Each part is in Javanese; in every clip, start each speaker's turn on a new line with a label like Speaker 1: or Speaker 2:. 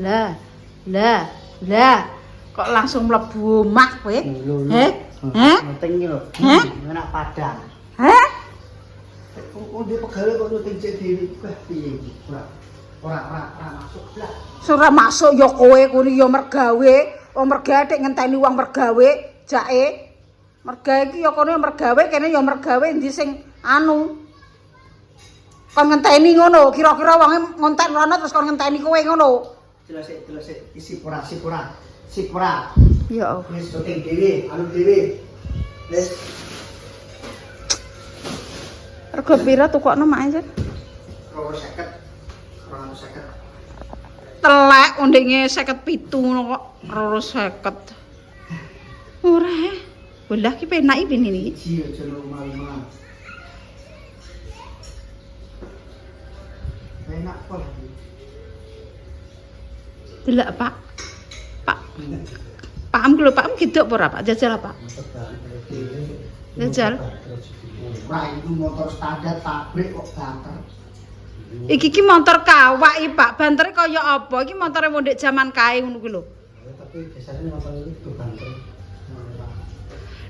Speaker 1: Lah. Kok langsung mlebu omah kowe? Heh?
Speaker 2: Penting iki lho. Enak padang.
Speaker 1: Heh?
Speaker 2: Kok ndek pegawai kok nuting cek dhewe wah piye iki? Ora masuk blas.
Speaker 1: Ora masuk ya kowe kuni ya mergawe. Wong mergawe tek ngenteni wong mergawe jake. Mergawe iki ya kono mergawe kene ya mergawe endi sing anu. Kon ngenteni ngono, kira-kira wonge ngonten rono terus kon ngenteni kowe ngono.
Speaker 2: Jelas isi pura.
Speaker 1: Ya Allah.
Speaker 2: Wis nuting dhewe, anu dhewe. Wis
Speaker 1: Rego pira tukokno mak anjen?
Speaker 2: 250.
Speaker 1: Telek undinge 57 ngono kok 250. Ora he. Belah ki penak iki pene iki.
Speaker 2: Ji aja lama-lama. Enak kok.
Speaker 1: Delok Pak. Pak am lho, Pak am gidok apa ora Pak? Jajal apa? Jajal.
Speaker 2: Wah, itu motor standar pabrik kok banter.
Speaker 1: Iki ki motor kawak iki Pak. Bantere kaya apa? Iki motore mondek jaman kae ngono kuwi lho.
Speaker 2: Tapi biasanya motor ini tuh banter.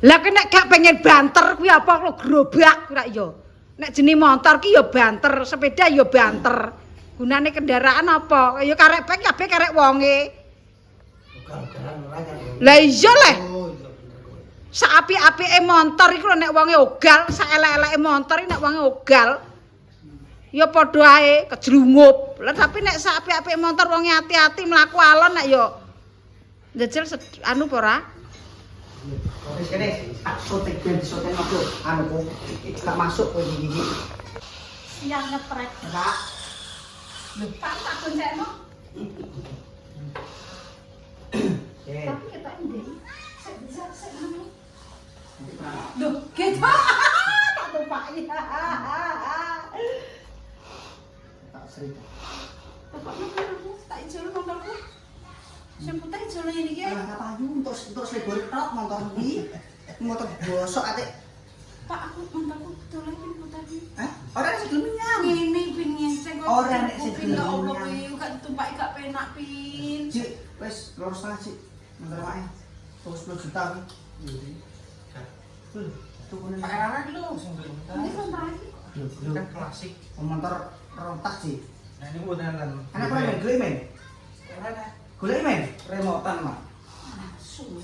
Speaker 1: Lah nek gak pengen banter kuwi apa lho gerobak ora ya. Nek jenis motor ki ya banter, sepeda ya banter. Gunane kendaraan apa? Ya karek peng kabeh karek wonge. Lah iya leh. Saapi-apike montor iku nek wonge ogal, saelek-eleke montor iki nek wonge ogal. Ya padha ae kejrungup. Lah tapi nek saapi-apike montor wonge ati-ati mlaku alon nek ya njajal anu apa ora?
Speaker 2: Wis kene, sotek aku anu kok gak masuk kowe iki.
Speaker 1: Siang ngetrek.
Speaker 2: Enggak.
Speaker 1: Lho, Pak tak goncengno.
Speaker 2: Eh,
Speaker 1: Tapi ketok endi? Sik anu. Loh, gitu. Tak tumpaki.
Speaker 2: tak cerita.
Speaker 1: Pokoknya aku tak ijol motorku. Sing putih ijol ngene iki.
Speaker 2: Lah payu untuk selebor tok motor kuwi. Motor bosok ate.
Speaker 1: Pak aku motorku dolan iki motor iki.
Speaker 2: Hah? Ora sing menyang.
Speaker 1: Ngene pin ngeceng kok.
Speaker 2: Ora nek sing
Speaker 1: pindah apa
Speaker 2: menyang.
Speaker 1: kuwi gak ditumpaki gak penak pin.
Speaker 2: Cik, wis 2,5 Cik. Motor wae. 10 juta kuwi. Tukune
Speaker 3: Pak Rara lho sing belum
Speaker 1: Ini kontrak iki.
Speaker 3: kan klasik.
Speaker 2: motor rontak Cik.
Speaker 3: Nah ini udah kan.
Speaker 2: Anak ora men golek men.
Speaker 3: Rara
Speaker 2: Golek men remotan Mak.
Speaker 1: Asu.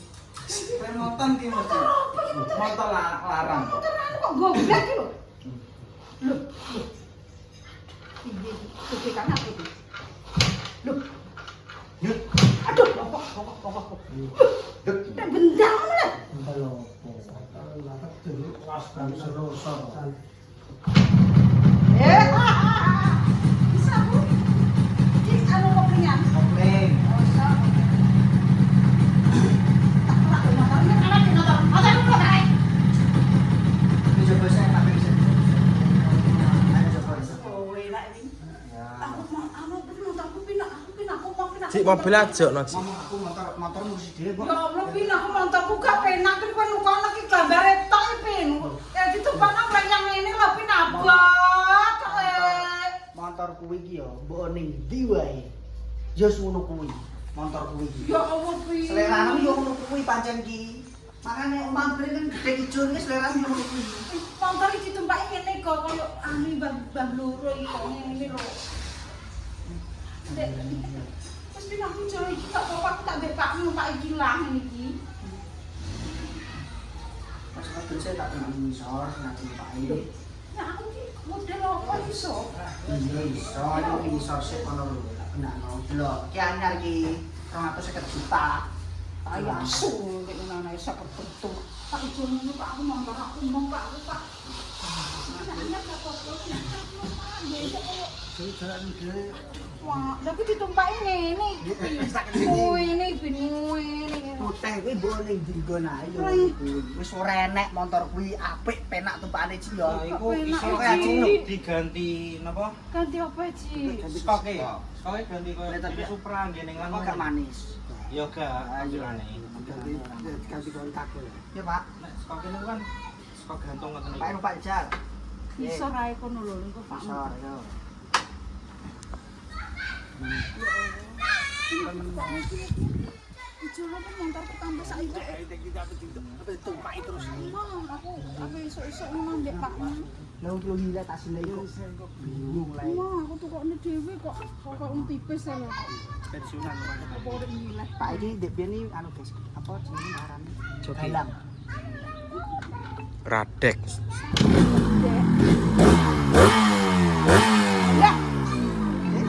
Speaker 3: remotan ki motor. Motor larang.
Speaker 1: Motor anu kok goblok iki lho. Loh. Ini gede kan aku iki. Loh.
Speaker 2: Yuk.
Speaker 1: Aduh, pokok. Nek bendang lho.
Speaker 2: Halo. Lah dulu kelas kan seroso.
Speaker 1: Bisa Bu. Iki anu koplingan.
Speaker 2: Komplain.
Speaker 1: Oh, sok. Tak kelak motornya kalah di motor. Motor ku kae.
Speaker 2: Ini coba saya pakai bisa. Ayo coba.
Speaker 1: Kowe lak iki. Aku mau anu motorku pinak, aku mau pinak.
Speaker 4: Cik mobil aja no Cik.
Speaker 2: Mama aku motor mesti dhewe kok.
Speaker 1: Ya Allah, pin aku motorku gak penak kan kowe nukono iki gambare tok pin. Ya ditumpakno yang ngene lho pin abot.
Speaker 2: Motor kuwi iki ya mbok ning ndi wae. Ya ngono kuwi. Motor kuwi iki.
Speaker 1: Ya Allah, pin.
Speaker 2: Seleramu yo ngono kuwi pancen ki. Makane omah bren kan gede ijo iki seleramu yo ngono kuwi.
Speaker 1: Motor iki ditumpaki ngene kok koyo anu mbah loro iki kok ngene lho. Dek. Wis pin aku jare iki tak apa aku tak mbek pakmu tak iki lah ngene iki.
Speaker 2: Pas kadung saya tak kenal ngisor, nanti pakai.
Speaker 1: Ya aku iki model apa iso?
Speaker 2: Iya iso, ini ngisor sik kono lho. Tak kenal lho. Ki anyar ki 250 juta.
Speaker 1: Ayo asu nek ngono iso kebentuk. Tak ijo ngono Pak aku motor aku mau Pak aku Pak. Nah, tak apa-apa.
Speaker 2: Jalan dhewe.
Speaker 1: Wah, tapi ditumpaki ngene iki. Ngene iki ngene.
Speaker 2: Putih kuwi mbok ning ndi nggon ayo. Wis ora enek motor kuwi apik penak tumpakane Ci ya.
Speaker 3: Iku
Speaker 1: Enak,
Speaker 3: iso
Speaker 1: Ci.
Speaker 3: diganti napa?
Speaker 1: Ganti apa, Ci?
Speaker 3: Stoke. Stoke ganti koyo
Speaker 2: Tapi
Speaker 3: Supra ngene lan.
Speaker 2: kok gak manis.
Speaker 3: Ya gak anjurane.
Speaker 2: Ganti kontak ya. Ya Pak.
Speaker 3: Nek stoke niku kan stok gantung ngoten
Speaker 2: Pak
Speaker 3: niku.
Speaker 2: Pak Jal.
Speaker 1: Iso rae kono lho niku Pak.
Speaker 2: Isor yo.
Speaker 1: Jangan motor tambah saiki.
Speaker 2: Tumpaki terus.
Speaker 1: Aku esuk-esuk ngombe Pak.
Speaker 2: Lah lu gila tak sini kok. Bingung lah.
Speaker 1: Aku tukokne dhewe kok tipis lho.
Speaker 3: Pensiunan lumayan.
Speaker 1: Apa urip milih.
Speaker 2: Pak iki ndek biyen iki anu guys. Apa jenenge arane?
Speaker 3: Joki.
Speaker 2: Dalang.
Speaker 4: Radek.
Speaker 1: Ya,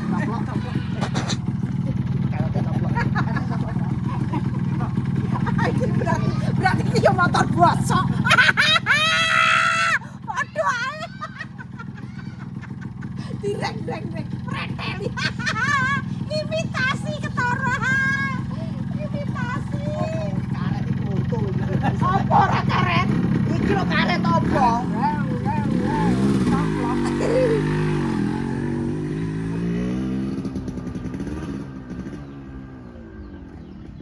Speaker 2: Noplok. Kalau noplok.
Speaker 1: iki berarti iki yo motor bosok. Waduh ae. Direk preteli. Imitasi ketara. Imitasi.
Speaker 2: Karet iki foto.
Speaker 1: Apa ora karet?
Speaker 2: Iki lho karet apa?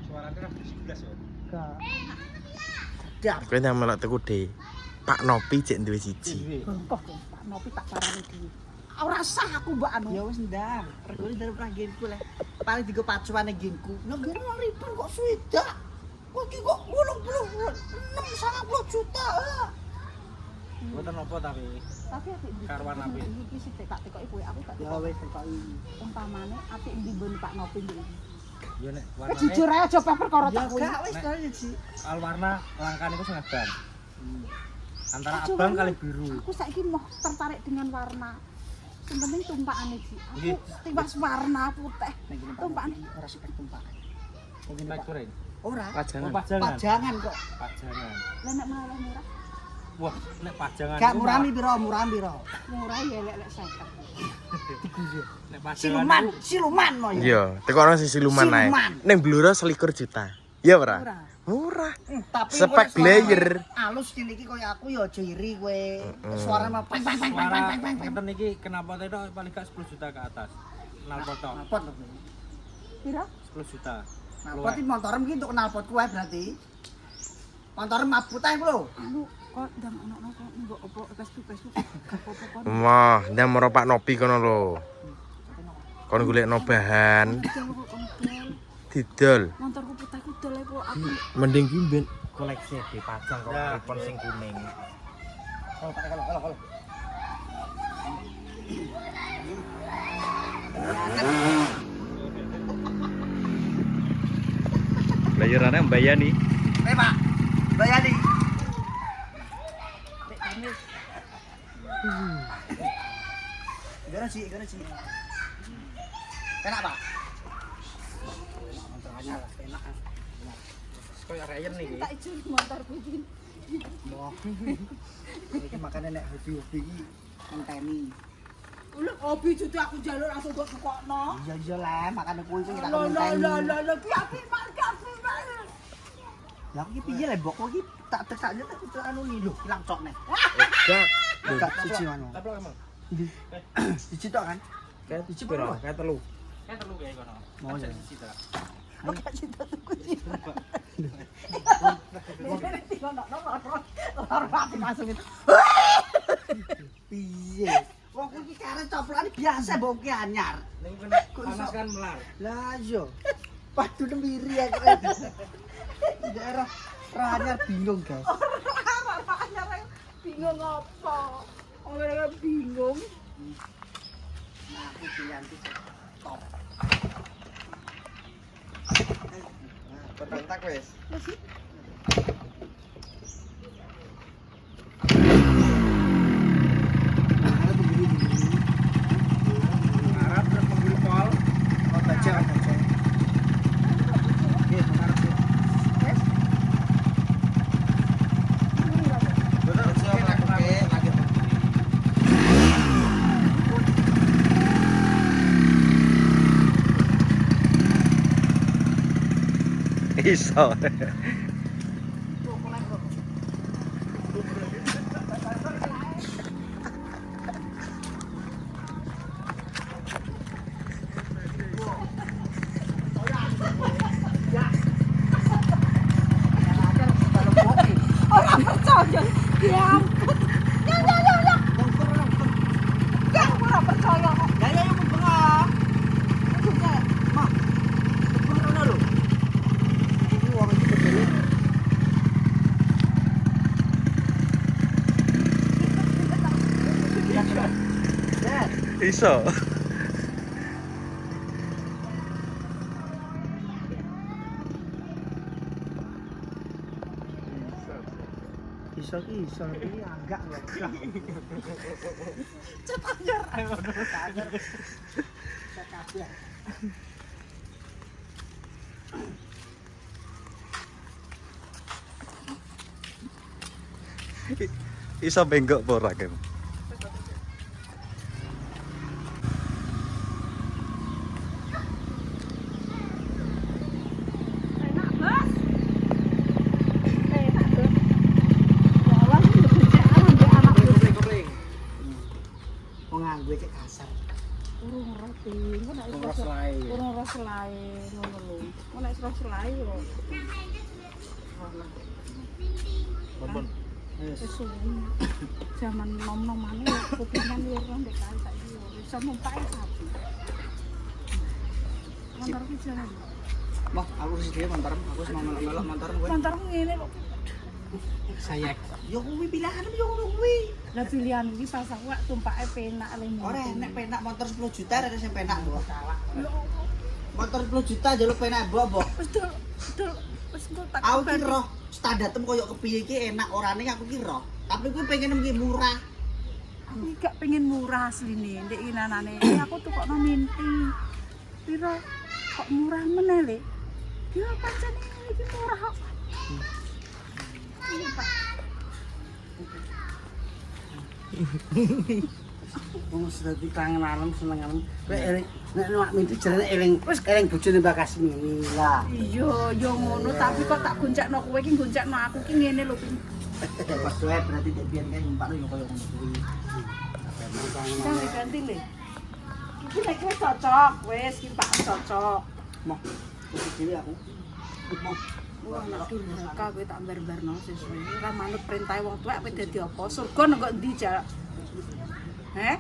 Speaker 3: Suaranya kan 11 ya.
Speaker 2: Sedap.
Speaker 4: Kowe nang melok tuku de. Pak Nopi cek duwe siji.
Speaker 1: Kok Pak Nopi tak parani dhewe. Ora sah aku mbak anu.
Speaker 2: Ya wis ndang. Regane dari pranggenku lah. Paling digo pacuane genku. Nang ngene 2.000 kok swidak. Kok iki kok 90 juta.
Speaker 3: Mboten apa tapi
Speaker 1: Tapi apik ndi?
Speaker 3: Karwan apik.
Speaker 1: Iki sik tak tekoki kowe aku tak
Speaker 2: Ya
Speaker 1: tekoki.
Speaker 2: wis tekoki.
Speaker 1: Umpamane apik ndi mbon Pak Nopi ndi.
Speaker 3: yo nek
Speaker 1: Wis
Speaker 3: warnane
Speaker 1: jujur ae aja perkara
Speaker 2: Ya
Speaker 1: tak kowe.
Speaker 2: gak wis kaya sih.
Speaker 3: al warna langkan itu sangat abang. Antara
Speaker 1: Aja
Speaker 3: abang
Speaker 1: warna.
Speaker 3: kali biru.
Speaker 1: Aku saiki mau tertarik dengan warna. Sing penting tumpakane Ji. Aku
Speaker 3: Nggih.
Speaker 1: tiwas warna putih.
Speaker 2: Ning kene
Speaker 1: Tumpakan.
Speaker 2: ora sipek tumpakan. Ning kene
Speaker 3: Nek
Speaker 2: Pak.
Speaker 3: goreng.
Speaker 2: Ora.
Speaker 4: Pajangan.
Speaker 3: Oh, pajangan.
Speaker 2: Pajangan kok.
Speaker 3: Pajangan.
Speaker 1: Lah nek malah murah.
Speaker 3: Wah, nek pajangan
Speaker 2: Gak
Speaker 3: iku
Speaker 2: murah
Speaker 3: malah-
Speaker 2: mi piro, murah piro.
Speaker 1: Murah ya lek 50.
Speaker 3: Nek pajangan
Speaker 2: Siluman,
Speaker 3: iku-
Speaker 2: siluman mo ya.
Speaker 4: Iya, teko ana sing siluman ae.
Speaker 2: Siluman.
Speaker 4: Ning Blora 21 juta. Iya ora?
Speaker 2: Ora.
Speaker 4: Murah.
Speaker 2: Tapi
Speaker 4: Spek
Speaker 2: kowe
Speaker 4: layer.
Speaker 2: Alus kene iki koyo aku ya aja iri kowe. Suara mah pang pang pang pang
Speaker 3: Suara
Speaker 2: pang pang.
Speaker 3: ngeten iki kenapa itu paling gak 10 juta ke atas. Nalpot tok.
Speaker 2: Knalpot lho.
Speaker 1: Pira?
Speaker 3: 10 juta.
Speaker 2: Knalpot iki motorem iki untuk knalpot kuwe berarti. Motorem mabut ae lho.
Speaker 1: Anu kok ndang ono kok mbok opo Facebook apa-apa kon.
Speaker 4: Wah, ndang maro Pak Nopi kono lho. Kon golekno bahan didol.
Speaker 1: Motorku putihku dol kok aku.
Speaker 4: Mending ki ben koleksi dipajang kok
Speaker 3: Ya,
Speaker 4: ripon sing kuning.
Speaker 2: Kalau pakai kalau.
Speaker 4: Bayarannya mbayani.
Speaker 2: Pak. Bayani. Gara sih. Enak, Pak. Enak.
Speaker 3: Kayak Ryan nih.
Speaker 1: Tak ijin motorku iki.
Speaker 2: Mbok. Iki makane nek hobi-hobi iki ngenteni.
Speaker 1: Lho hobi jute aku njaluk langsung kok tukokno.
Speaker 2: Iya lah, makane kuwi iki tak
Speaker 1: Lho
Speaker 2: ngenteni.
Speaker 1: ki apik Pak.
Speaker 2: Lah iki piye le mbok iki tak tekaknya tak kudu anu ni lho, ilang cok nek.
Speaker 4: Enggak.
Speaker 2: Enggak siji mano.
Speaker 3: Taplok emang.
Speaker 2: Siji tok kan?
Speaker 4: Kayak
Speaker 2: Siji piro?
Speaker 4: Kayak telu.
Speaker 3: Kayak terlalu kayak kono.
Speaker 2: Mau ya.
Speaker 3: Siji ta.
Speaker 1: Oke cinta tuku sih.
Speaker 2: Piye? Wong iki kare coplane biasa mbok ki anyar.
Speaker 3: Ning kena panas kan melar.
Speaker 2: Lah iya. Waduh nembiri ya kok. Daerah anyar bingung, guys.
Speaker 1: Bingung apa? Orang bingung.
Speaker 2: Nah, aku pilihan iki top.
Speaker 3: Bentak wes. Arab terus menggul pol.
Speaker 2: Oh, baca. Oke, mengarep ya.
Speaker 3: Betul, siap lagi.
Speaker 4: Iso.
Speaker 1: Orang percaya. Ya ampun. Ya. Ya orang percaya kok.
Speaker 2: Ya, ya, ya, bengok.
Speaker 1: Maksudnya,
Speaker 2: Mah.
Speaker 4: Iso.
Speaker 2: Iso iki agak enggak.
Speaker 1: Cetanjar ayo cetanjar.
Speaker 4: Iso benggok apa ora, Ken?
Speaker 1: Enak, Bos. Enak, Bos. Ya Allah, iki becek ambek anak
Speaker 2: Kopling. Wong nganggo cek kasar.
Speaker 1: urung roti. Engko nek
Speaker 2: Urung ros lae.
Speaker 1: urung ros lae ngono lho. Engko nek ros lae yo.
Speaker 3: Ampun.
Speaker 1: Sesuai zaman nom-nomane kupingan yo ora ndek kae saiki yo iso numpak sapi. Montor ki jalan.
Speaker 2: Wah, aku sih dia montorem, aku wis mau melok montorem kowe.
Speaker 1: Montor ngene kok.
Speaker 2: Saya. Yo kuwi pilihan yo ngono kuwi.
Speaker 1: Lah pilihan iki pas aku tumpake penak le.
Speaker 2: Ora enek penak motor 10 juta ada sing penak mbok.
Speaker 1: Yo
Speaker 2: Motor 10 juta njaluk penak mbok.
Speaker 1: wis dul wis engko tak
Speaker 2: Aku ki roh standartem koyo kepiye iki enak orane aku ki roh. Tapi kuwi pengen mungkin murah.
Speaker 1: aku gak pengen murah asline ndek inanane. Aku tukokno mimpi. Piro kok murah meneh le? Ya pancen iki murah kok. Iya, Pak.
Speaker 2: Wong dadi kangen alam seneng alam. Kowe eling nek nek mintu jarane eling wis eling bojone Mbak Kasmini lah.
Speaker 1: Iya, yo ngono, tapi kok tak goncakno kowe iki goncakno aku ki ngene lho.
Speaker 2: Pas doe berarti dek biyen kan numpak yo koyo ngono kuwi.
Speaker 1: Ganti le. Iki nek wis cocok, wis ki Pak cocok.
Speaker 2: Mau kudu dhewe aku. Mau
Speaker 1: Wah, nek durhaka kowe tak bar-barno sesuai. Ora manut perintah wong tuwek kowe dadi apa? Surga nang kok ndi, Jak? Heh?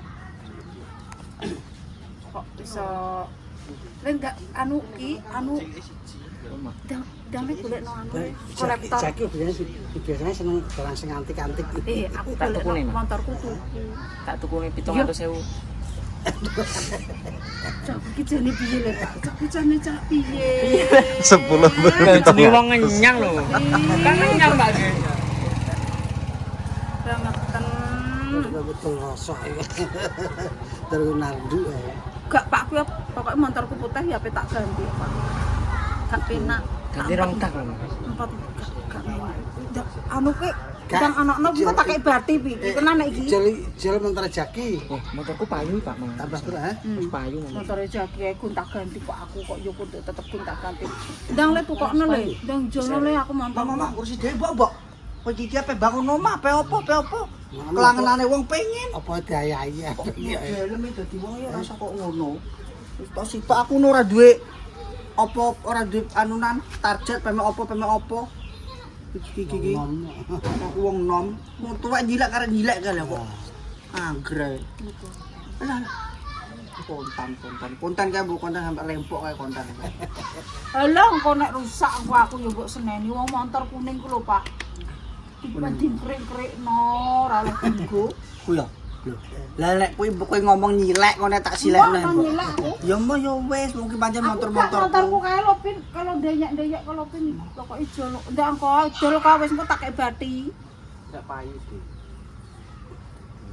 Speaker 1: Kok iso enggak anu ki, anu Dame golekno anu kolektor.
Speaker 2: Jaki biasanya seneng barang sing antik-antik.
Speaker 1: Aku
Speaker 5: Tak
Speaker 1: golekno
Speaker 5: tukune, Mas.
Speaker 1: motorku tuku.
Speaker 5: Tak tukune 700.000.
Speaker 1: Cak iki jane piye le, Pak? Cak iki jane cak piye?
Speaker 4: 10
Speaker 5: Jenenge wong ngenyang lho. Kan ngenyang Mbak.
Speaker 1: Bangetan.
Speaker 2: Betul rosok ya. Terus nardu ya.
Speaker 1: Gak Pak, kuwi pokoke motorku putih ya ape tak ganti, Pak. Gak penak.
Speaker 5: Ganti rong tak lho.
Speaker 1: Empat gak enak. Anu ki kang anakno ki tak kei bati iki. Tenan nek iki.
Speaker 2: Jeli motor jaki.
Speaker 5: Oh, motorku payu Pak, Mas.
Speaker 2: Tambah pira ha?
Speaker 5: Wis payu Mas.
Speaker 1: Motor jaki ae gonta ganti kok aku kok yo kudu tetep gonta ganti. Ndang le tukokno le, ndang jono le aku montor.
Speaker 2: Mama kursi dhewe mbok. Kowe iki ape bangun omah, ape opo? Kelangenane wong pengen. Apa diayahi? Helm dadi wong ya rasa kok ngono. Wis tok sitok aku ora duwe apa ora duwe anunan target peme opo. Iki. Aku wong nom, wong tuwek njilek karo njilek kali kok. Anggre. Lah. Kontan kae mbok kontan sampe lempok kae kontan.
Speaker 1: Alah engko nek rusak aku yo mbok seneni wong motor kuning ku lho, Pak. Dibanding krik-krikno ora oleh dinggo.
Speaker 2: Ku ya. Lah lek kowe ngomong nyilek ngono tak silekno.
Speaker 1: Mbok nyilek aku.
Speaker 2: Ya mbok ya wis mungkin pancen motor-motor.
Speaker 1: Motorku kae lho pin kalau ndayek-ndayek kalau pin pokoke jolo. Ndak engko jolo ka wis engko tak kei bati.
Speaker 3: Ndak payu sih.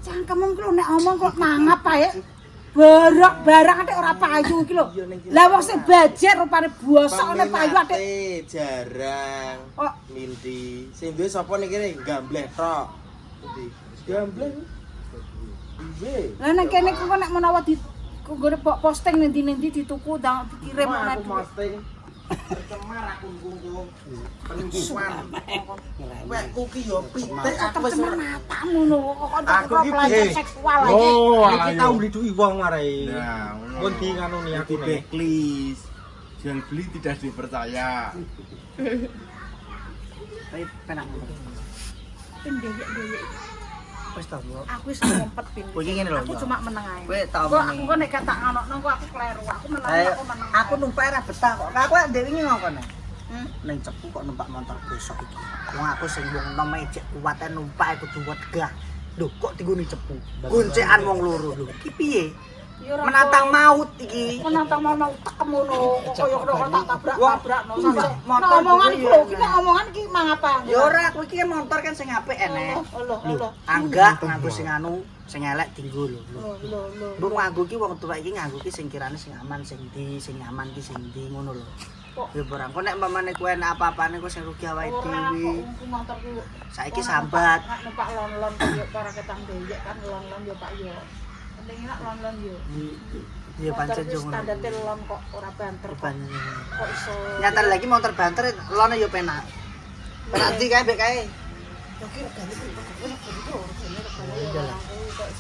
Speaker 1: Cangkemmu ku lho nek omong kok mangap ae. Barang atik ora payu iki lho. Lah wong sing bajet rupane bosok nek payu atik.
Speaker 6: Jarang
Speaker 1: Kok
Speaker 6: minti. Sing duwe sapa ning kene gambleh tok. Endi? Gambleh. Piye?
Speaker 1: lah nek kene ku nek menawa di kok gore posting nendi-nendi dituku ndang dikirim nek
Speaker 6: Aku posting. Tercemar akun kungkung. Penipuan. Wekku ki yo pitik aku wis
Speaker 1: tercemar matamu lho kok
Speaker 6: Aku ki
Speaker 1: pelanggan
Speaker 6: piye?
Speaker 1: seksual aja.
Speaker 3: Oh,
Speaker 6: iki
Speaker 3: ayo.
Speaker 6: tau nglidhuki wong ae.
Speaker 3: Nah,
Speaker 6: Kon
Speaker 3: di nganu nih aku nih.
Speaker 6: backlist. Jual beli tidak dipercaya.
Speaker 2: Tapi penak.
Speaker 1: Pin ndayek-ndayek.
Speaker 2: Wis ta, Bu.
Speaker 1: Aku wis ngompet pin.
Speaker 2: Kowe iki ngene lho,
Speaker 1: Aku
Speaker 2: ya.
Speaker 1: cuma meneng ae.
Speaker 2: Kowe tau
Speaker 1: Kok
Speaker 2: meneng.
Speaker 1: aku kok nek kata nganokno kok aku kleru. Aku meneng aku meneng.
Speaker 2: Aku numpak ora betah kok. Aku ndek wingi ngokon.
Speaker 1: Hmm?
Speaker 2: Ning cepu kok numpak motor besok iki. Wong aku sing wong nom ejek kuwate numpak kudu wegah. Lho kok tinggone cepu. Goncekan wong loro lho. Iki piye?
Speaker 1: Ya ora
Speaker 2: menantang maut iki.
Speaker 1: menantang mau tak kemono kok koyo kok tak tabrak-tabrakno
Speaker 2: Iya,
Speaker 1: sampe
Speaker 2: motor
Speaker 1: omongan
Speaker 2: dhewe
Speaker 1: iki
Speaker 2: ya,
Speaker 1: lho iki omongan iki mangapa
Speaker 2: Ya ora aku iki motor kan sing apik enek.
Speaker 1: lho
Speaker 2: Anggak nganggo sing anu sing elek dienggo lho.
Speaker 1: lho
Speaker 2: Mbok nganggo iki wong tuwa iki nganggo iki sing kirane sing aman sing nyaman iki sing ndi ngono lho. Ya barang kok nek mamane kowe enak apa-apane kok sing rugi awake dhewe.
Speaker 1: motorku
Speaker 2: Saiki sambat.
Speaker 1: numpak lon-lon yo para ketang deyek kan lon-lon yo Pak yo. Penting enak lon-lon yo.
Speaker 2: Ya pancen yo ngono.
Speaker 1: Standar lon kok ora banter kok. Kok iso.
Speaker 2: Nyata lagi motor banter lone yo penak. Penak ndi kae mbek kae.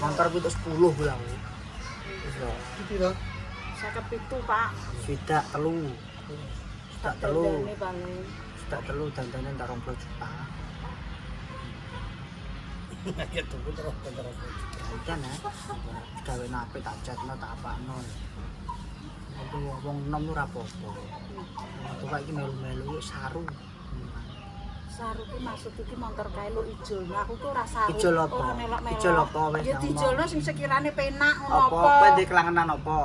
Speaker 2: Motor ku 10 bulan. Piro?
Speaker 1: 57 Pak.
Speaker 2: Swidak telu. Tak telu.
Speaker 1: Dandane paling.
Speaker 2: Tak telu dandane entar 20 juta. Ya tuku terus kan ya. Gawe nape tak chatno tak apakno. Aku wong enom ora apa-apa. Tuh iki melu-melu saru.
Speaker 1: Saru ki maksud iki motor kae lo ijo. Nah aku ki ora saru.
Speaker 2: Ijol apa?
Speaker 1: Ora melok-melok.
Speaker 2: Ijol apa wis
Speaker 1: Ya dijolno sing sekirane penak ngono
Speaker 2: apa?
Speaker 1: apa.
Speaker 2: Apa ndek kelangenan apa?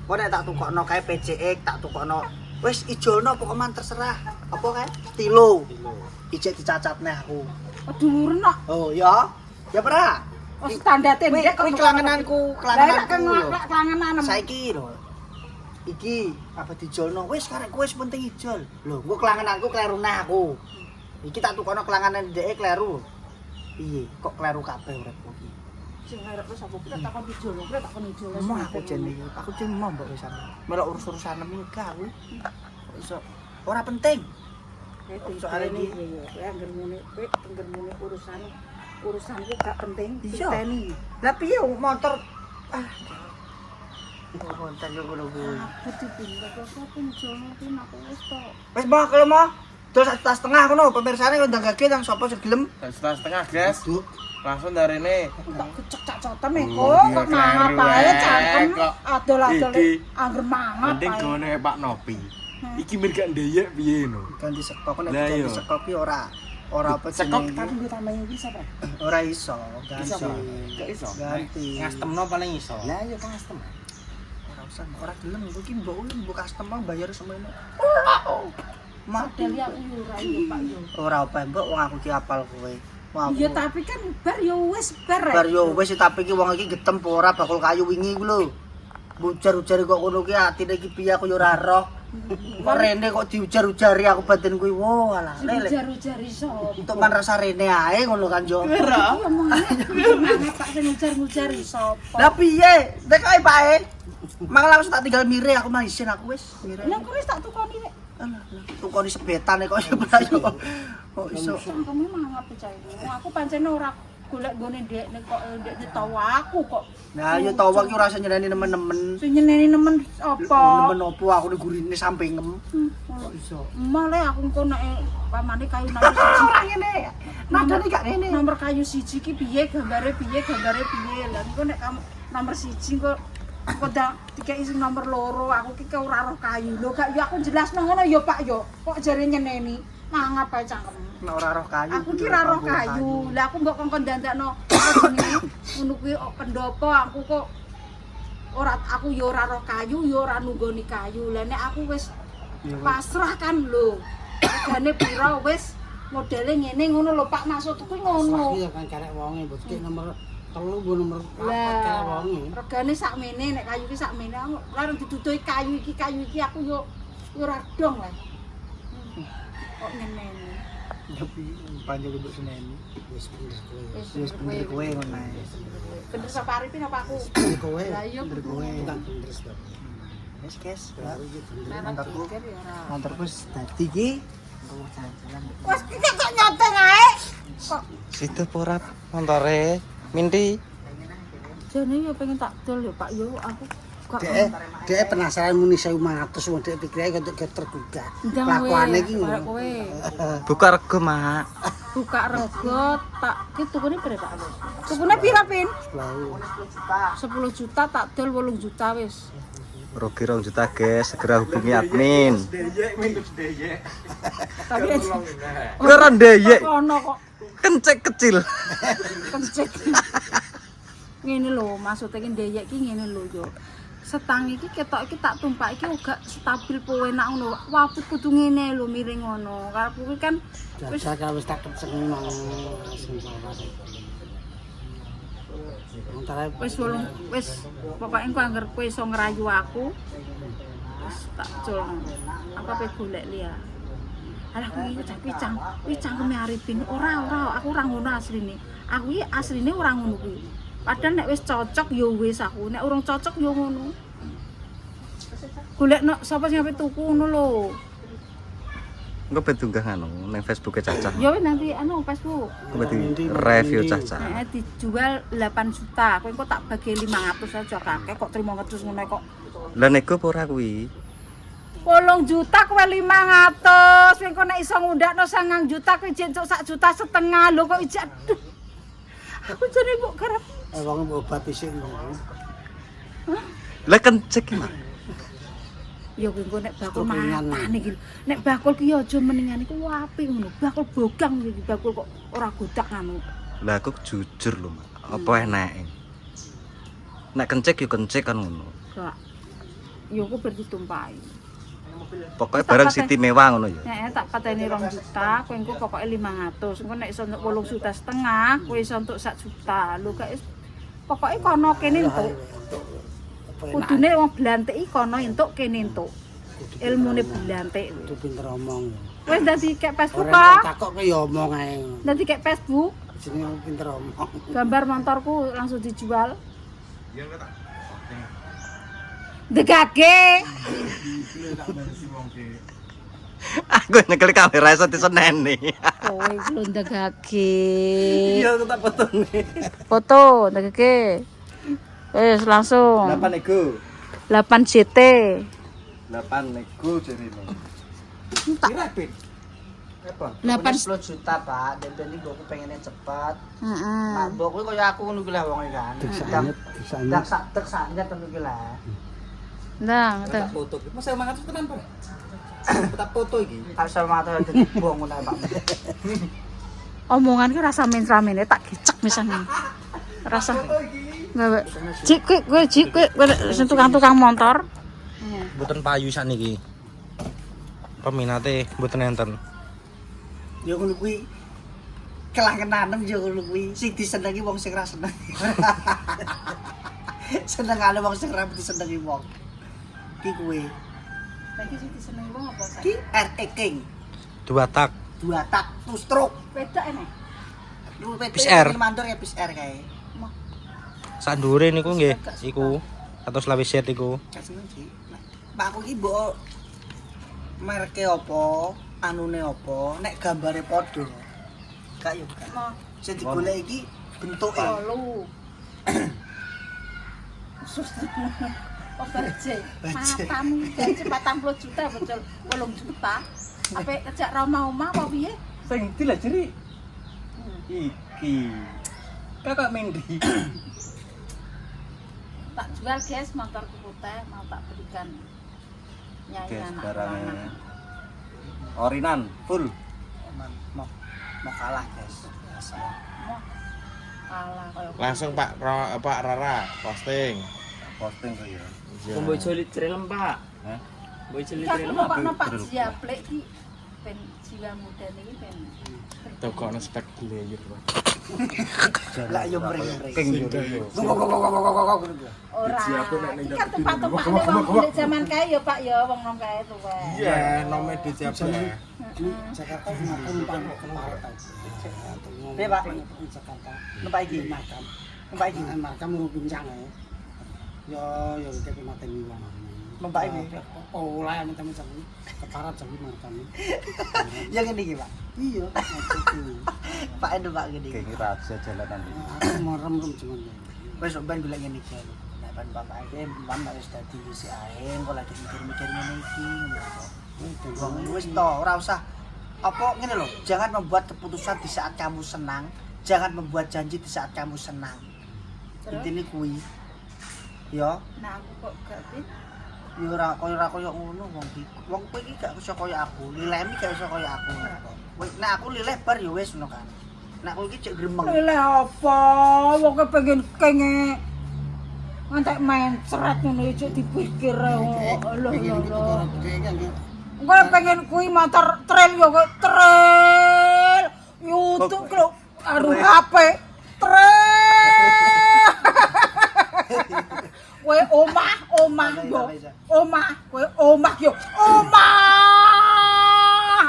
Speaker 2: Kok nek tak tukokno kae PCX tak tukokno wis ijolno pokoknya terserah. Apa kae? Stilo. Ijek dicacatne aku.
Speaker 1: Dulurno.
Speaker 2: Oh ya. Ya pra.
Speaker 1: Oh standarte ndek
Speaker 2: Kuwi kelangenanku, kelangenanku lho.
Speaker 1: Kelangenan.
Speaker 2: Saiki lho. Iki apa dijolno wis karek kowe wis penting ijol. Lho, engko kelangenanku kleru neh aku. Iki tak tukono kelangenan dhek kleru. Piye? Kok kleru kabeh uripku iki?
Speaker 1: Sing arep wis apa kita takon dijolno, kita takon dijolno.
Speaker 2: Emang aku jen iki, aku jen mau mbok wisan. Melok urus-urusan iki kuwi. Kok iso ora penting.
Speaker 1: Soale iki kowe anggere ngene, kowe anggere ngene urusanku gak penting.
Speaker 2: Iya.
Speaker 1: Diteni.
Speaker 2: Lah piye motor Montan yo ngono kuwi.
Speaker 1: Putih pindah kok pun dijolno ki aku wis tok.
Speaker 2: Wis mah kalau mau. Terus tas tengah kono pemirsane ndang gage nang sapa sing gelem.
Speaker 4: Setengah guys. Langsung dari ini.
Speaker 1: Tak kecek cacotan kok mangap ae cangkem adol-adol angger mangap
Speaker 4: Mending
Speaker 1: ae.
Speaker 4: gone Pak Nopi. Iki mir gak ndeyek piye no.
Speaker 2: Ganti sekop nek
Speaker 4: Lah,
Speaker 2: ganti
Speaker 4: iya.
Speaker 2: sekop ki ora apa
Speaker 4: Sekop
Speaker 2: jenenge.
Speaker 1: Tapi gue tambahin bisa, Pak.
Speaker 2: Ora iso ganti.
Speaker 3: Gak iso.
Speaker 2: Ganti.
Speaker 3: Ngastemno paling iso.
Speaker 2: Lah iya custom. Ora usah ora gelem iku ki mbok custom mau bayar semono.
Speaker 1: Model yang yo ora yo, Pak yo.
Speaker 2: Ora apa mbok wong aku ki apal kowe. Wong
Speaker 1: Iya tapi kan bar yo wis bar.
Speaker 2: bar yo wis tapi ki wong iki getem apa ora bakul kayu wingi ku lho. Ujar-ujari kok ngono ki atine iki piye aku yo ora roh. Kok rene kok diujar-ujari aku batin kuwi. Wo alah lele.
Speaker 1: Ujar-ujar iso.
Speaker 2: Untuk man rasa rene ae ngono kan yo.
Speaker 1: Iya omongane Pak sing ujar-ujar iso.
Speaker 2: Lah piye? Nek ae Pak e. Mang langsung tak tinggal mire aku mah isin aku wis mire.
Speaker 1: Lah kok wis tak tukoni nek.
Speaker 2: Alah, tukoni sebetane kok yo. Kok iso.
Speaker 1: Cangkeme mangap percaya. Aku pancen ora golek gone ndek nek kok ndek tawa aku kok.
Speaker 2: Nah, yo tawa ki ora iso nyeneni nemen-nemen.
Speaker 1: Sing nyeneni nemen apa?
Speaker 2: Nemen opo aku ning gurine sampingem. Kok iso.
Speaker 1: Malah aku engko nek pamane kayu nomor 1.
Speaker 2: Ngene. Nadane gak ngene.
Speaker 1: Nomor kayu 1 ki piye gambare piye. Lah engko nek nomor 1 kok dak dikeki sing nomor 2 aku ki ora roh kayu. Lho gak ya aku jelasno ngono ya Pak yo. Kok jare nyeneni mangap ae cangkem.
Speaker 2: Nek ora roh kayu.
Speaker 1: Aku ki ora roh kayu. Lah aku mbok kongkon dandakno ngono kuwi pendopo aku kok ora aku ya ora roh kayu ya ora nunggoni kayu. Lah nek aku wis pasrah kan lho. Regane pira wis modele ngene ngono lho Pak maksudku kuwi ngono.
Speaker 6: Iya kan karek wonge mbok iki nomor 3 nggo nomor 4 karek wonge.
Speaker 1: Regane sakmene nek kayu ki sakmene aku larang dituduhi kayu iki aku yo ora dong wae. Kok nyeneni.
Speaker 2: Tapi panjang untuk seneni.
Speaker 6: Wis pindah kowe.
Speaker 2: Wis bener kowe ngono ae.
Speaker 1: Bener sapa Arifin apa aku?
Speaker 6: Kowe.
Speaker 1: Lah iya
Speaker 2: Bener kowe.
Speaker 6: Bukan bener sebab.
Speaker 2: Wis guys.
Speaker 1: Merek
Speaker 2: Motorku.
Speaker 1: pikir ya ora.
Speaker 2: Motorku wis dadi ki. Aku jalan-jalan.
Speaker 1: Wes iki kok nyoteng ae. Kok
Speaker 4: Situ pora montore. Minti.
Speaker 1: jane yo pengen tak dol yo Pak yo aku kok
Speaker 6: Dek penasaran muni 1500 wong dek pikire kok tergugah. Kelakuane iki ngono.
Speaker 1: kowe.
Speaker 4: Buka rego, Mak.
Speaker 1: Buka rego tak ki tukune pira Pak? Tukune pira Pin? 10 juta tak dol 8 juta wis.
Speaker 4: Rugi 2 juta, guys. Segera hubungi admin.
Speaker 1: Tapi
Speaker 4: Ora ndeyek.
Speaker 1: ono kok
Speaker 4: Kencek kecil.
Speaker 1: kencek. ngene lho, maksudnya ki ndeyek ki ngene lho yo. Setang iki ketok iki tak tumpak iki uga stabil po enak ngono. Wapit kudu ngene lho miring ngono. Karepku ki kan wis
Speaker 2: wis tak keceng nang
Speaker 1: wis pokoke engko angger kowe iso ngrayu aku wis tak cul apa pe golek liya. Alah kuwi kuwi cangkeme Arifin ora aku ora ngono asline. Aku iki asline ora ngono kuwi. Padahal nek wis cocok ya wis aku, nek urung cocok ya ngono. Golekno sapa sing ape tuku ngono lho.
Speaker 7: Engko betunggah anu nang Facebook Caca.
Speaker 1: Ya wis nanti anu Facebook.
Speaker 7: Berarti review Caca.
Speaker 1: Dijual 8 juta. Kowe engko tak bagi 500 aja kakek kok trimo ngedus ngono kok.
Speaker 7: Lah nego apa ora kuwi?
Speaker 1: 8 juta kowe 500. Kowe engko nek iso ngundakno 9 juta kowe jentuk 1,5 juta lho kok ijak. Aduh. Aku jane mbok garap.
Speaker 2: wong obat isih ngono.
Speaker 7: Lah kencek iki, Mak.
Speaker 1: Ya kowe engko nek bakul matane iki. Nek bakul ki aja mendingan iku apik ngono. Bakul bogang iki bakul kok ora godak anu.
Speaker 7: Lah aku jujur lho, Mak. Apa enake? Nek kencek yo kencek kan ngono.
Speaker 1: Gak. Ya aku berarti tumpahi.
Speaker 7: Pokoknya barang siti mewah ngono ya.
Speaker 1: Nek tak pateni 2 juta, kowe engko pokoke 500. Engko nek iso entuk 8,5 juta, kowe iso entuk 1 juta. Lho gak pokoke kono kene entuk. Kudune wong blantik iki kono entuk kene entuk. Ilmune blantik.
Speaker 2: Itu pinter omong.
Speaker 1: Wis dadi kek Facebook
Speaker 2: Ora
Speaker 1: kok.
Speaker 2: takok ke ya omong ae.
Speaker 1: Dadi kek Facebook.
Speaker 2: Jenenge pinter omong.
Speaker 1: Gambar motorku langsung dijual. Degage.
Speaker 7: Aku nyekel kamera iso diseneni.
Speaker 1: Kowe iki lho degage.
Speaker 2: Iya aku tak fotone.
Speaker 1: Foto degage. Wis langsung.
Speaker 2: 8 nego.
Speaker 1: 8 JT.
Speaker 2: 8 nego jarine. Kira pin. Apa?
Speaker 1: 8
Speaker 2: 10 juta, Pak. Dan iki aku pengennya cepat.
Speaker 1: Heeh.
Speaker 2: Mak mbok kuwi kaya aku ngono ki lah wong kan. Dak sak ngono ki lah.
Speaker 1: Ndang, tuh.
Speaker 2: Foto iki. Mas 500 tenan, Pak. Tak foto iki. Asal mata dadi buang ngono Pak.
Speaker 1: Omongan ki rasa men-ramene tak gecek misalnya. Rasa. Gawe. Cik kowe sing tukang-tukang motor.
Speaker 4: Mboten payu sakniki. Peminate mboten enten.
Speaker 2: Ya ngono kuwi kelangenanem ya ngono kuwi. Sing disenengi wong sing ra seneng. Senengane wong sing ra disenengi wong. Ki kuwi.
Speaker 1: Lagi sing disenengi wong apa sak?
Speaker 2: Ki RE King.
Speaker 4: 2 tak.
Speaker 2: 2 tak, 2 stroke.
Speaker 1: Wedok ene.
Speaker 2: Lu PT
Speaker 4: PCR.
Speaker 2: Mandur ya PCR kae.
Speaker 4: Sak ndure niku nggih iku. Atus lawi set iku.
Speaker 2: Gak seneng sih. Pak aku ki mbok mereke apa, anune apa, nek gambare padha. Gak yo gak. Sing digolek iki bentuke.
Speaker 1: Lu. Suster. Oh, baje. Matamu gaji 40 juta betul 8 juta. Apa kejak rumah-rumah apa piye?
Speaker 2: Sing iki lah jeri. Iki. Kakak Mendi.
Speaker 1: Tak jual guys motorku putih mau tak berikan nyanyi anak.
Speaker 2: Orinan full. Mau kalah, guys. Biasa.
Speaker 1: Kalah koyo.
Speaker 4: Langsung Pak Rara posting.
Speaker 2: Posting kok ya.
Speaker 5: Mbok jolit trelem, Pak.
Speaker 2: Hah?
Speaker 5: Mbok jolit
Speaker 1: Aku
Speaker 5: trelem.
Speaker 1: mau Pak Jiaplek iki ben jiwa muda niki ben
Speaker 4: Tokokno spek glayer, Pak.
Speaker 2: Lah yo mring-mring.
Speaker 1: ora. Iki kan tempat-tempat wong zaman kae ya Pak ya wong nom kae tuwa.
Speaker 4: Iya, nome dicap.
Speaker 2: Jakarta numpak Pak. Jakarta. Numpak iki makam. Numpak iki makam mau pincang ya. Yo iki mateni wong. Numpak iki. Oh, lah teman-teman keparat jam makam. Yang ini iki, Pak. Iya. Pak Endo Pak gini. Kayak rahasia jalanan. Aku mau rem-rem cuman. Wes ben golek ngene iki. Nek ban bapak iki ban wis dadi wis ae, kok lagi mikir-mikir ngene iki. Wong wis to, ora usah apa ngene lho, jangan membuat keputusan di saat kamu senang, jangan membuat janji di saat kamu senang. Intine kuwi. Ya.
Speaker 1: Nah aku kok gak
Speaker 2: Ya ora kaya ngono wong iki. Wong kowe iki gak iso kaya aku, lilemi gak iso kaya aku. Nek aku lileh bar ya wis ngono kan. Nek kowe iki cek gremeng.
Speaker 1: Lha apa? Wong pengen kenge ngantek mencret ngono iki dipikir lho. Kowe pengen kuwi motor trail yo kowe trail. YouTube lho. Aduh HP trail. Kowe omah yo. Omah, kowe omah yo. Omah.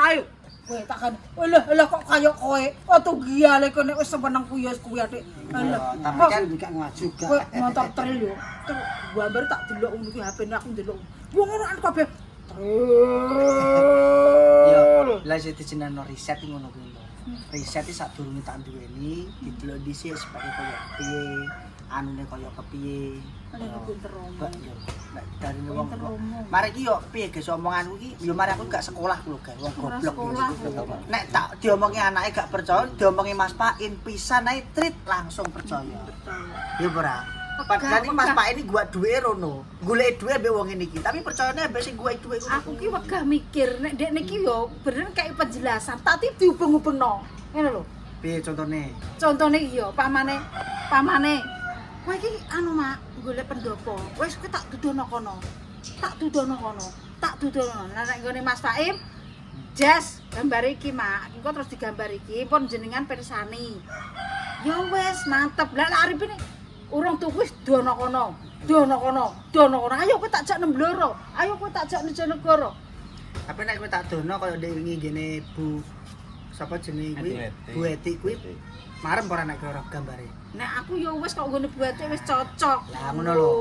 Speaker 1: Ayo. Kowe takkan. Lha kok kaya kowe. Oto giale kok nek wis seneng kuwi kuwi atik.
Speaker 2: Tapi kan juga ngaju gak.
Speaker 1: Kowe motor trail yo. Gambar tak delok ngono kuwi HP-ne aku ndelok. Wong ngono kan kabeh.
Speaker 2: Yo, lah sing dijenengan riset ngono kuwi lho. Riset iki sadurunge tak duweni, didelok dhisik sebagai kaya piye, anune kaya kepiye.
Speaker 1: Pinter omong.
Speaker 2: Nek dari wong. Mari iki yo piye guys omonganku iki yo mari aku gak sekolah lho guys, wong goblok iki. Nek tak diomongi anake gak percaya, diomongi Mas Pain pisan ae trit langsung percaya. Yo ora. Padahal iki Mas Pain iki gua duwe rono. Golek duwe mbek wong ngene iki, tapi percayane mbek sing gua duwe ngono.
Speaker 1: Aku ki wegah mikir nek ndek niki yo bener kayak penjelasan, tapi dihubung-hubungno. Ngono lho.
Speaker 2: Piye contone?
Speaker 1: Contone iki yo pamane. Kowe iki anu mak golek pendopo. Wis kowe tak dudono kono. Tak dudono. Lah nek nggone Mas Faim jas gambar iki mak. Engko terus digambar iki pun jenengan pirsani. Ya wis mantep. Lah arepine urung tuku wis dono kono. Ayo kowe tak jak nembloro. Ayo kowe tak jak Nijonegoro.
Speaker 2: Tapi nek kowe tak dono kaya ndek wingi ngene Bu sapa jenenge kuwi? Bu Eti kuwi. Marem ora nek ora gambare.
Speaker 1: Nek aku ya wis kok nggone buate wis cocok.
Speaker 2: Lah ngono lho.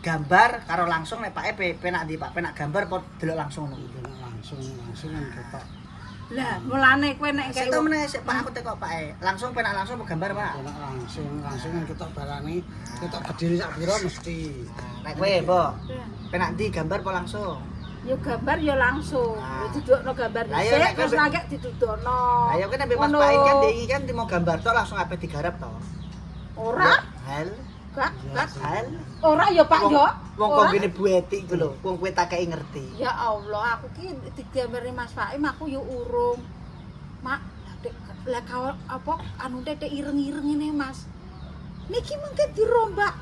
Speaker 2: Gambar karo langsung nek Pak penak ndi Pak penak gambar apa delok langsung ngono. Langsung kan ketok.
Speaker 1: Lah mulane kowe nek
Speaker 2: Sik to meneh sik Pak aku tekok Pak langsung penak langsung apa gambar Pak?
Speaker 6: Penak langsung kan ketok barane, ketok gedine sak pira mesti.
Speaker 2: Nek kowe Mbok penak ndi gambar apa langsung?
Speaker 1: Ya gambar ya langsung. Ya didukno gambar
Speaker 2: Lah, ya,
Speaker 1: dhisik
Speaker 2: nek
Speaker 1: terus
Speaker 2: kowe-
Speaker 1: lagi ditudono.
Speaker 2: Lah ya kowe nek Mas Pak kan ndek iki kan mau gambar tok langsung ape digarap to.
Speaker 1: Ora,
Speaker 2: Hal.
Speaker 1: Kak.
Speaker 2: Hal.
Speaker 1: Ora ya Pak yo.
Speaker 2: Wong kok
Speaker 1: Ora.
Speaker 2: ngene Bu Eti iku lho, wong kowe tak kei ngerti.
Speaker 1: Ya Allah, aku ki digambari Mas Faim aku yo urung. Mak, lah kawal apa anu dek ireng-ireng ini Mas. Niki mungkin dirombak.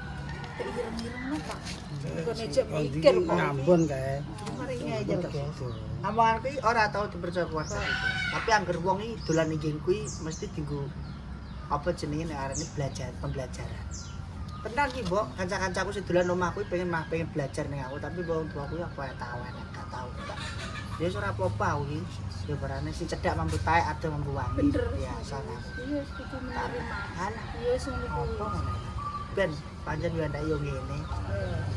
Speaker 1: Dek ireng-ireng no Pak. Kok nejek mikir kok.
Speaker 6: Ngambon kae.
Speaker 1: Mari aja.
Speaker 2: Omongan kuwi ora tau dipercaya kuasa itu. Tapi angger wong iki dolan ning kuwi mesti dienggo apa jenenge nek arane belajar, pembelajaran. Tenan ki, Mbok, kanca-kancaku sing dolan omah kuwi pengen belajar ning aku, tapi wong tuaku aku ya tau enak, gak tau. Ya ora apa-apa kuwi. Ya berane sing cedhak mampu taek, ado mampu wangi.
Speaker 1: Bener.
Speaker 2: Biasa aku.
Speaker 1: Iya, kudu menerima.
Speaker 2: Alah,
Speaker 1: Iya, sing
Speaker 2: apa
Speaker 1: niku.
Speaker 2: ngono. Ben, pancen yo ndak yo ngene.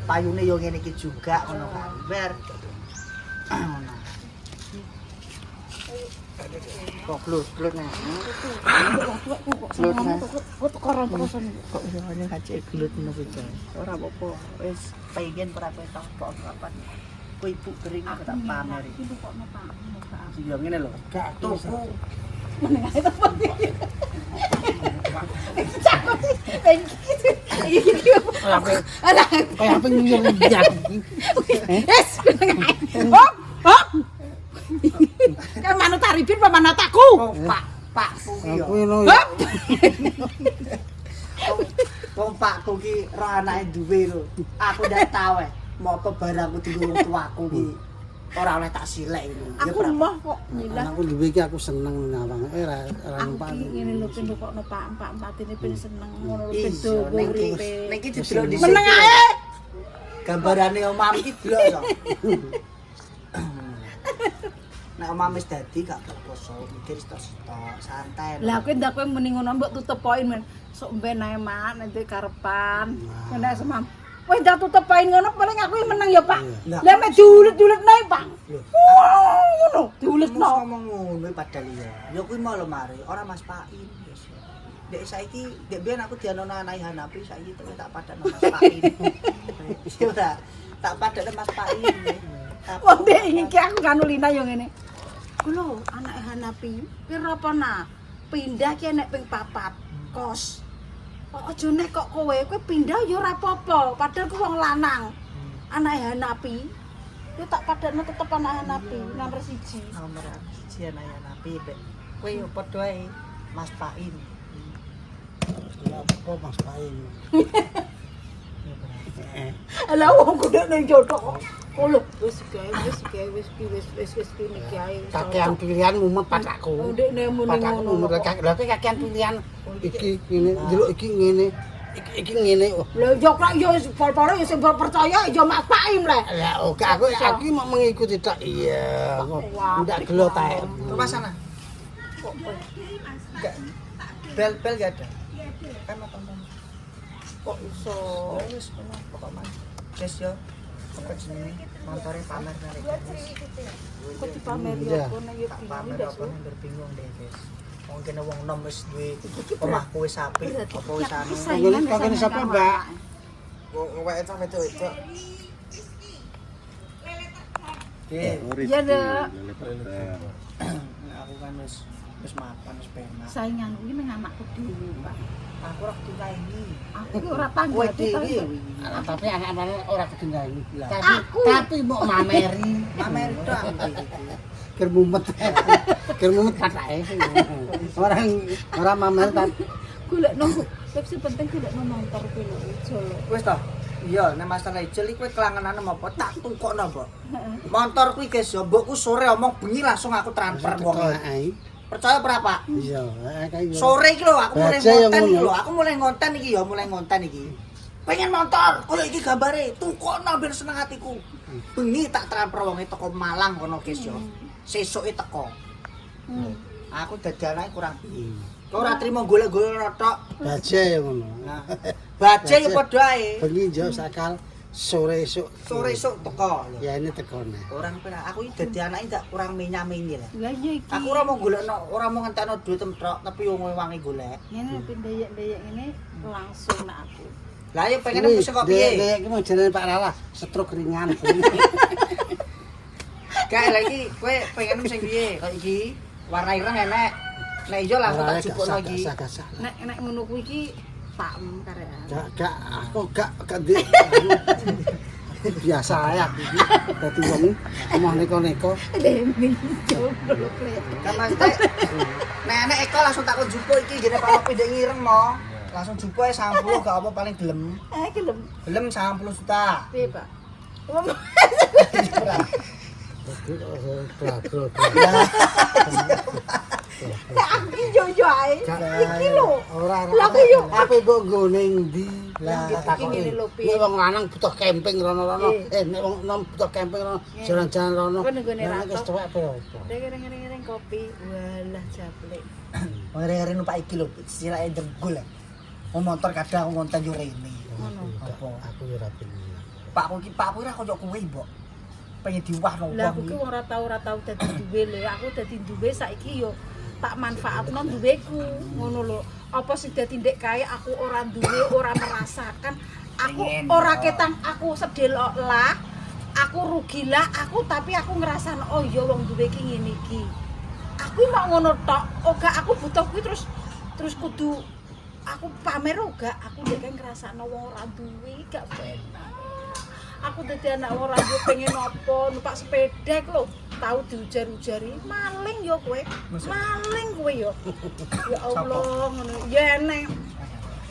Speaker 2: Payune yo ngene iki juga ngono kan. Ber. Ngono. Kok glut nih. Glut nih.
Speaker 1: Kok koron terusan.
Speaker 2: Kok iso ngene kacek glut ngono kuwi. Ora apa-apa. Wis pengen ora kowe tak kok kapan. Kowe ibu kering kok tak pamer iki.
Speaker 1: Iki kok Pak.
Speaker 2: Iya ngene lho.
Speaker 6: Gak
Speaker 2: Tuku.
Speaker 1: Menengae temen. Cakep sih. Iki. Alah.
Speaker 6: kayak apa nyuruh.
Speaker 1: Yes. Hop, hop. Kan manut Arifin apa manut aku? Pak.
Speaker 6: Aku ngono.
Speaker 1: Hop.
Speaker 2: Wong pakku ki ro anake duwe lho. Aku ndak tau mau apa barangku dienggo wong tuaku ki. Ora oleh tak silek lho. Ya
Speaker 1: Aku mah kok nyilah.
Speaker 6: Aku duwe iki aku seneng ngawang. Ora
Speaker 1: Aku
Speaker 6: numpak.
Speaker 1: ki ngene lho ben kok Pak matine ben seneng ngono lho ben
Speaker 2: Iya,
Speaker 1: dowo uripe.
Speaker 2: nek iki didelok dhisik.
Speaker 1: Meneng ae.
Speaker 2: Gambarane omam iki delok to. Nek omam wis dadi gak berposo, mikir stok-stok, santai.
Speaker 1: Lah kowe ndak kowe mending ngono mbok tutup poin men. Sok mben ae mak nek karepan. Nek semam. Kowe ndak tutup poin ngono paling aku yang menang ya, Pak. Lah mek diulet-ulet nae, Pak. Ngono, diuletno.
Speaker 2: ngomong ngono padahal ya. Ya kuwi mau lho mari, ora Mas Pain. Dek saiki, dek biyen aku dianono anake Hanapi, saiki tak padakno Mas Pain. Ya ora, tak padakno Mas Pain.
Speaker 1: Wong dek iki aku kanu Lina yo ngene. Kulo anake Hanapi, pira apa nah? Pindah ki nek ping 4 kos. Kok aja nek kok kowe pindah ya ora apa-apa, padahal ku wong lanang. Anake Hanapi. Yo tak padakno tetep anake Hanapi nomor 1.
Speaker 2: Nomor 1 anake Hanapi, Dek. Kowe yo padha ae Mas Pain.
Speaker 6: Apa Mas Baim?
Speaker 1: Lah wong kudu ning jodoh. Oh lho, wis niki ae.
Speaker 6: Kakean pilihan mumet patakku.
Speaker 1: Oh, ndekne muni
Speaker 6: Patakku
Speaker 1: ngono.
Speaker 6: mumet lha kakean pilihan iki ngene, ndelok iki ngene. Iki ngene.
Speaker 1: Lah yo kok yo pol-pole yo sing percaya yo Mas Paim le.
Speaker 6: Lah oke aku mau mengikuti tak iya. Ndak gelo tae.
Speaker 2: Rumah sana. Enggak. Bel enggak ada. Kan mau tonton.
Speaker 1: Kok iso?
Speaker 2: Wis kono pokoknya. Guys yo. Apa jenenge? Montore pamer narik.
Speaker 1: Kok dipamer yo
Speaker 6: Iya.
Speaker 1: kono yo
Speaker 2: Pamer
Speaker 1: bingung
Speaker 2: apa hampir bingung deh, guys. Wong kene wong nom wis duwe omahku wis apik, apa wis anu.
Speaker 6: Kagene sapa, Mbak?
Speaker 2: Ngeweke sampe itu.
Speaker 1: Iya, Dek.
Speaker 2: Aku kan wis mapan wis penak.
Speaker 1: Saingan kuwi ning anakku dhewe, Pak.
Speaker 2: Aku ora dilaini.
Speaker 1: Aku ki ora tangga
Speaker 2: Kowe
Speaker 1: to.
Speaker 2: dhewe.
Speaker 6: Tapi anak-anak ora ketinggalan.
Speaker 1: Aku.
Speaker 6: Tapi mau mameri.
Speaker 2: Mamer tok.
Speaker 6: Ker mumet. Ker mumet patake. Orang mamer tapi
Speaker 1: Golek nang tapi penting golek nang motor kuwi lho, jolo.
Speaker 2: Wis to. Iya, nek masalah ijel iki kowe kelangenan apa tak tukokno, Mbok. Motor kuwi guys yo, mbokku sore omong bengi langsung aku transfer wong. Percaya berapa?
Speaker 6: iya, kayak
Speaker 2: Sore iki lho aku mulai
Speaker 6: Baca yang
Speaker 2: ngonten iki
Speaker 6: ngono.
Speaker 2: lho, aku mulai ngonten iki ya, mulai ngonten iki. Pengen motor, koyo iki gambare, tukokno ben seneng atiku. Bengi tak transfer wonge teko Malang kono guys yo. Sesuke teko. Aku dadi anake kurang piye. Kok ora trimo golek-golek tok.
Speaker 6: baca yang ngono.
Speaker 2: Nah, baca ya padha ae.
Speaker 6: Bengi jo sakal sore esuk.
Speaker 2: Sore esuk teko.
Speaker 6: Ya ini tekone.
Speaker 2: Orang penak aku iki dadi anake gak kurang minyak-minyi lah.
Speaker 1: Lah iya iki.
Speaker 2: Aku ora mau golekno, ora mau ngentekno duit temtrok, tapi wong wangi golek.
Speaker 1: Ngene pindayak-dayak ngene langsung nak aku.
Speaker 2: Lah ya pengen mesti kok piye?
Speaker 6: Dek iki mau jenenge Pak Lala, stroke ringan.
Speaker 2: Gak lagi kowe pengen sing piye? Kok iki warna ireng enek. Nek ijo langsung tak jupukno iki.
Speaker 6: Gak
Speaker 1: Nek ngono kuwi iki tak karean.
Speaker 6: gak aku gak di biasa ya iki. Dadi wong omah neko-neko.
Speaker 1: Demi jomblo klek.
Speaker 2: Kan maksudnya nek enek Eko langsung tak jupuk iki jene Pak Lopi ndek ngireng mo. Langsung jupuk ae 90 gak apa paling gelem.
Speaker 1: Gelem.
Speaker 2: Gelem 90 juta.
Speaker 1: Piye, Pak? Aku yo ae. Iki lho.
Speaker 6: Ora
Speaker 1: Lah kok yo
Speaker 6: apa mbok nggo ning ndi? Lah
Speaker 1: Iki
Speaker 6: takoki.
Speaker 1: ngene lho, piye?
Speaker 6: Nek wong lanang butuh camping rono-rono. Nek wong nom butuh camping rono, jalan-jalan rono.
Speaker 1: Kok nenggone
Speaker 6: Nek
Speaker 1: ratok?
Speaker 6: wis tuwek apa ya apa?
Speaker 1: Reng kopi. Walah jablek.
Speaker 2: Ngere-ngere numpak iki lho, silake dengkul. Wong motor kadang aku ngonten yo rene.
Speaker 1: Ngono.
Speaker 2: Apa?
Speaker 6: Aku yo ora pengen.
Speaker 2: Pakku ora koyo kowe, Mbok. Pengen diwahno
Speaker 1: Lah aku
Speaker 2: wong.
Speaker 1: ki ora tau dadi duwe lho. Aku dadi duwe saiki yo tak manfaatno duweku. Ngono lho. Apa sing dadi ndek kae aku ora duwe, ora merasakan. Aku ora ketang aku sedelok lah. Aku rugilah aku tapi aku ngrasakno oh ya wong duwe iki ngene iki. Aku mau ngono tok. Oga aku butuh kuwi terus kudu aku pamer oga. Aku ndek kae ngrasakno wong ora duwe gak penak. Aku dadi anak ora duwe pengen apa numpak sepeda lho. Tahu diujar-ujari maling yo kowe. Maling kowe yo. Ya Allah ngono. Ya neng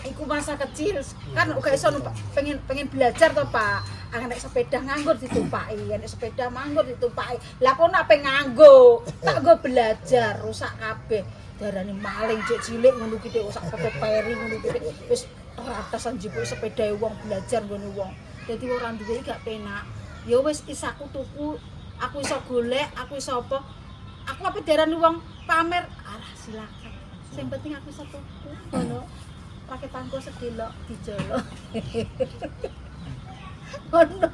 Speaker 1: iku masa kecil kan uga iso numpak pengen belajar to Pak. Nek sepeda nganggur ditumpaki, nek sepeda manggur ditumpaki. Lah kok nek nganggo, tak nggo belajar rusak kabeh. Darane maling cek cilik ngono ki rusak foto peri ngono ki. Wis ratasan jipuk sepedae wong belajar ngono wong. Dadi ora duwe gak penak. Ya wis isaku tuku, aku iso golek, aku iso apa? Aku apa darani wong pamer, arah silakan. Sing penting aku iso tuku ngono. Pakai tanggo sedelok dijolo. Ngono.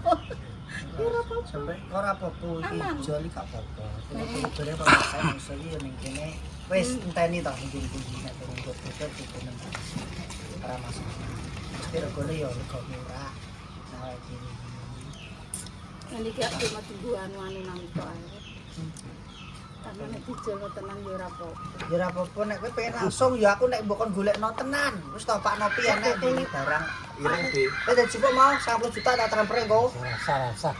Speaker 1: Ora apa-apa.
Speaker 2: Sampai ora apa-apa iki
Speaker 1: Aman.
Speaker 2: joli gak apa-apa. Nek jole pemasaran iso iki ning kene wis enteni to ning nek turun bocor itu nang. Ora masalah. Mesti regane yo rego murah. Nah iki.
Speaker 1: Niki aku cuma tunggu anu nang tok ae. Tapi nek dijolo tenan ya ora apa-apa.
Speaker 2: Ya ora apa-apa nek kowe pengen langsung ya aku nek mbok kon golekno tenan. Wis to Pak Nopi enek iki barang ireng di. Wis dadi cukup mau 90 juta tak transfer engko.
Speaker 6: Rasa.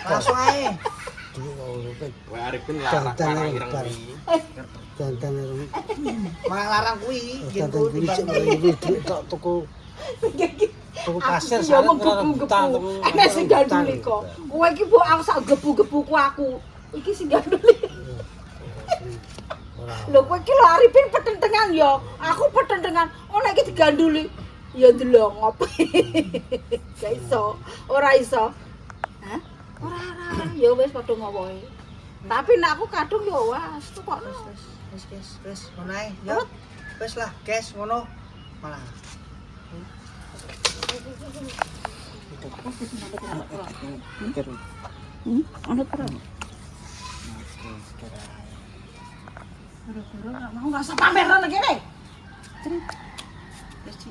Speaker 2: Langsung ae.
Speaker 6: Duwe urip.
Speaker 4: Kowe arep kan
Speaker 6: Jantan
Speaker 4: larang
Speaker 6: ireng
Speaker 4: ireng
Speaker 6: bareng.
Speaker 4: kuwi.
Speaker 6: Dandan
Speaker 2: Malah larang kuwi
Speaker 6: dandan
Speaker 2: gitu
Speaker 6: kuwi cek duit tok tuku pasir
Speaker 1: Ya
Speaker 6: sarep
Speaker 1: mau gebu-gebu. Enak sing ganduli kok. Kowe iki mbok aku sak gebu-gebuku aku. Iki sing ganduli. Lho kowe iki lho Arifin petentengan ya. Aku petentengan. Oh nek iki diganduli ya ndelok ngopo. Gak iso. Ora iso. Hah? Ora. Ya wis padha ngowoe. Tapi nek aku kadung ya wis tukokno.
Speaker 2: wis ngono ae ya wis lah guys ngono malah
Speaker 1: Ana terus. Mau enggak usah pameran kene.
Speaker 2: wis Ci